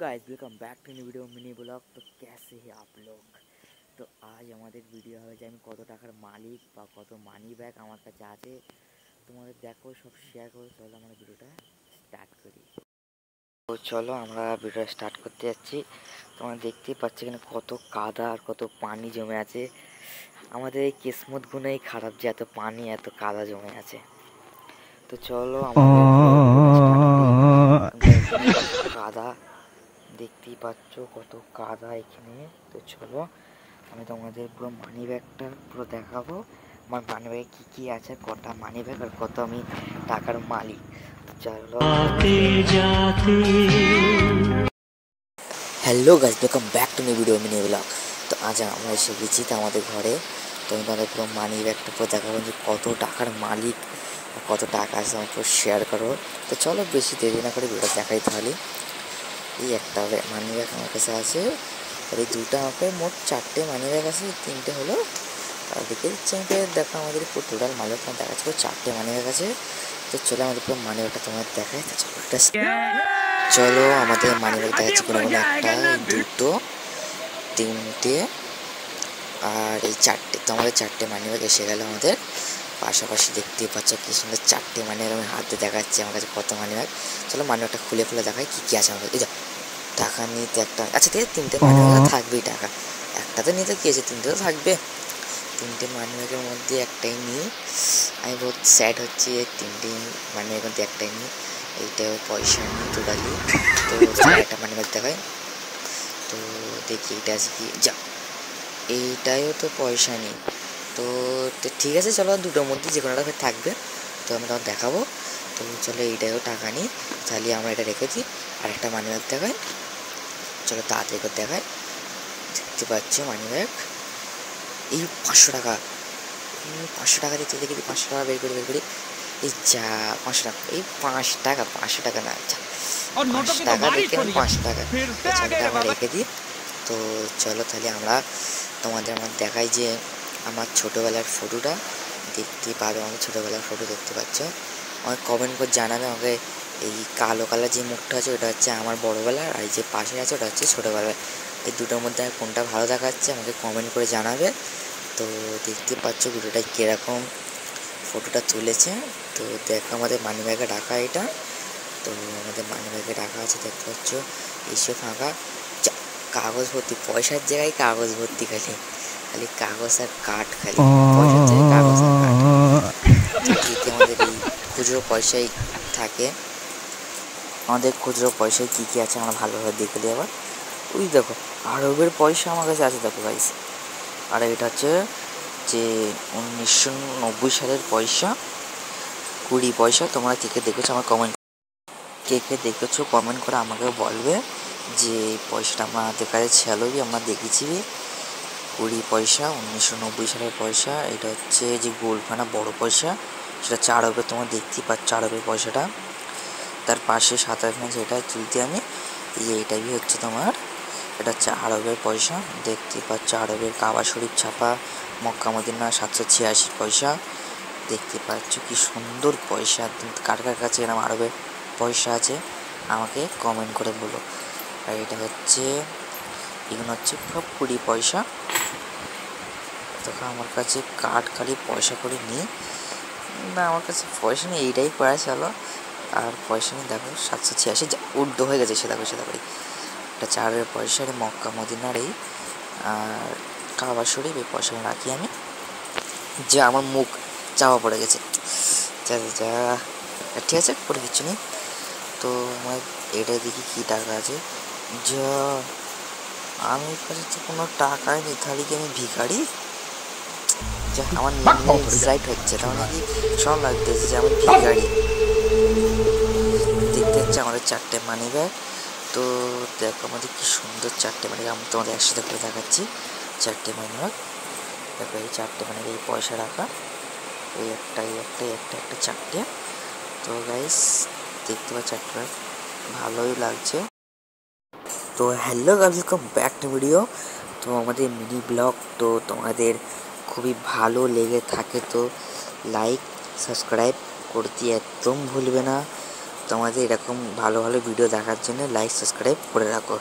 Guys welcome back to new video mini blog. तो कैसे हैं आप लोग। তো আজ আমাদের ভিডিও হবে যে আমি কত টাকার মালিক বা কত মানি ব্যাগ আমার কাছে আছে তোমাদের দেখো সব শেয়ার করো। চলো আমরা ভিডিওটা স্টার্ট করি। তো চলো আমরা ভিডিওটা স্টার্ট করতে যাচ্ছি। তোমরা দেখতেই পাচ্ছ এখানে কত কাদা আর কত পানি জমে আছে। আমাদের এই কিসমত গুণেই খারাপ যে এত পানি এত কাদা জমে আছে। তো চলো আমাদের ভিডিওটা স্টার্ট করি। কাদা দেখতেই পাচ্ছ কত কাদা এখানে। তো চলো আমি তোমাদের পুরো মানি ব্যাগটা পুরো দেখাবো। আমার মানি ব্যাগে কী কী আছে, কটা মানি ব্যাগ আর কত আমি টাকার মালিক। চলো hello guys welcome back to new video mini blog. তো আজ আমরা এসে গেছি তো আমাদের ঘরে। তো আমি তোমাদের পুরো মানি ব্যাগটা পুরো দেখাবো যে কত টাকার মালিক কত টাকা আছে আমার পুরো শেয়ার করো। তো চলো বেশি দেরি না করে ভিডিওটা দেখাই তাহলে। এই একটা মানি ব্যাগ আমার কাছে আছে আর এই দুটো আমাকে মোট চারটে মানি ব্যাগ আছে, তিনটে হলো আর দেখে দিচ্ছি আমাকে। দেখো আমাদের পুরো টোটাল মানি ব্যাগ দেখা যাচ্ছে চারটে মানি ব্যাগ আছে। তো চলো আমাদের পুরো মানি ব্যাগটা তোমার দেখায়। তো চলো একটা চলো আমাদের মানি ব্যাগ দেখাচ্ছি কোনো কোনো একটা দুটো তিনটে আর এই চারটে। তো আমাদের চারটে মানি ব্যাগ এসে গেল আমাদের পাশাপাশি। দেখতেই পাচ্ছ কি সুন্দর চারটে মানি ব্যাগ আমি হাতে দেখাচ্ছি আমার কাছে কত মানি ব্যাগ। চলো মানি ব্যাগটা খুলে খুলে দেখাই কী কী আছে আমার কাছে। টাকা নিতে একটা আচ্ছা ঠিক আছে, তিনটে মানি ব্যাগ থাকবেই। টাকা একটাতে নিতে কি আছে, তিনটে তো থাকবে। তিনটে মানি ব্যাগের মধ্যে একটাই নিই। আমি বহুত স্যাড হচ্ছি তিনটে মানি ব্যাগের মধ্যে একটাই নিই। এইটাও পয়সা নিই টোটালি। তো একটা মানি ব্যাগ দেখায়। তো দেখি এইটা আছে কি, যা এইটাও তো পয়সা নেই। তো ঠিক আছে চলো দুটোর মধ্যে যে কোনোটা থাকবে। তো আমি তখন দেখাবো। তো চলো এইটাও টাকা নিই, তাহলে আমরা এটা রেখে দিই। আর একটা মানি ব্যাগ দেখায়। চলো তাড়াতাড়ি করে দেখায়। দেখতে পাচ্ছ মানি ব্যাগ এই 500 টাকা। 500 টাকা দিতে দেখি 500 টাকা বের করি। এই যা 500 টাকা, এই 500 টাকা না, আচ্ছা 5 টাকা দেখে আমি 500 টাকা আমরা রেখে দিই। তো চলো তাহলে আমরা তোমাদের আমার দেখাই যে আমার ছোটোবেলার ফটোটা দেখতে পাবে। আমাদের ছোটোবেলার ফটো দেখতে পাচ্ছ। আমাকে কমেন্ট করে জানাবে আমাকে এই কালো কালার যে মুখটা আছে ওটা হচ্ছে আমার বড়োবেলার, আর এই যে পাশে আছে ওটা হচ্ছে ছোটোবেলার। এই দুটোর মধ্যে কোনটা ভালো দেখাচ্ছে আমাকে কমেন্ট করে জানাবে। তো দেখতে পাচ্ছ ভিডিওটা কীরকম ফটোটা তুলেছে। তো দেখো আমাদের মানি ব্যাগে রাখা এটা। তো আমাদের মানি ব্যাগে রাখা আছে দেখতে পাচ্ছ এসে ফাঁকা কাগজ ভর্তি, পয়সার জায়গায় কাগজ ভর্তি, খালি খালি কাগজ আর কাঠ, খালি পয়সার জায়গায় কাগজ আর কাঠ। আমাদের এই খুচরো পয়সাই থাকে। আমাদের খুচরো পয়সায় কী কী আছে আমরা ভালোভাবে দেখে দিই আবার। ওই দেখো আরবের পয়সা আমার কাছে আছে দেখো গাইস। আর এটা হচ্ছে যে 1990 সালের পয়সা, 20 পয়সা। তোমরা কে কে দেখেছো আমার কমেন্ট, কে কে দেখেছো কমেন্ট করে আমাকে বলবে যে পয়সাটা আমাদের কাছে ছিল কি আমরা দেখেছি। 20 পয়সা 1990 সালের পয়সা। এটা হচ্ছে যে গোলখানা বড় পয়সা, সেটা 4 আরবের। তোমরা দেখতেই পাচ্ছ 4 আরবের পয়সাটা। তার পাশে 27 যেটা তুলতে আমি এইটাই হচ্ছে তোমার, এটা হচ্ছে আরবের পয়সা। দেখতে পাচ্ছ আরবের কাবা শরীফ ছাপা মক্কা মদিনা 786 পয়সা। দেখতে পাচ্ছ কি সুন্দর পয়সা। কার কার কাছে এরকম আরবের পয়সা আছে আমাকে কমেন্ট করে বলো। আর এটা হচ্ছে এগুলো হচ্ছে সব 20 পয়সা। তখন আমার কাছে কার্ড খালি পয়সা করে নিই না, আমার কাছে পয়সা নেই, এইটাই করা চলো। আর পয়সা নেই দেখো 786 উর্ধ হয়ে গেছে, সেটা করি এটা 4 পয়সার মক্কা মদিনার এই আর কাবা শরীফ এই পয়সা রাখি আমি। যা আমার মুখ চাওয়া পড়ে গেছে, যা যা ঠিক আছে করে কিচ্ছু নেই। তো আমার এটা দেখি কী টাকা আছে। যা আমি কাছে তো কোনো টাকাই নেই, তাহলে কি আমি ভিখারি? যা আমার এক্সাইট হচ্ছে, তার মানে কি সব লাগতেছে যে আমি ভিখারি। দেখতে হচ্ছে আমাদের 4টে মানি ব্যাগ। তো দেখো আমাদের কি সুন্দর 4টে মানি ব্যাগ, আমি তোমাদের একসাথে করে দেখাচ্ছি। 4টে মানি ব্যাগ দেখো, এই 4টে মানি ব্যাগ এই পয়সা রাখা, এই একটা 4টে। তো গাইস দেখতে পাচ্ছি 4টে ব্যাগ ভালোই লাগছে। তো hello guys welcome back to video. তো আমাদের মিনি ব্লগ তো তোমাদের খুবই ভালো লেগে থাকে তো লাইক সাবস্ক্রাইব করতে একদম ভুলবে না। তোমাদের এরকম ভালো ভালো ভিডিও দেখার জন্য লাইক সাবস্ক্রাইব করে রাখো।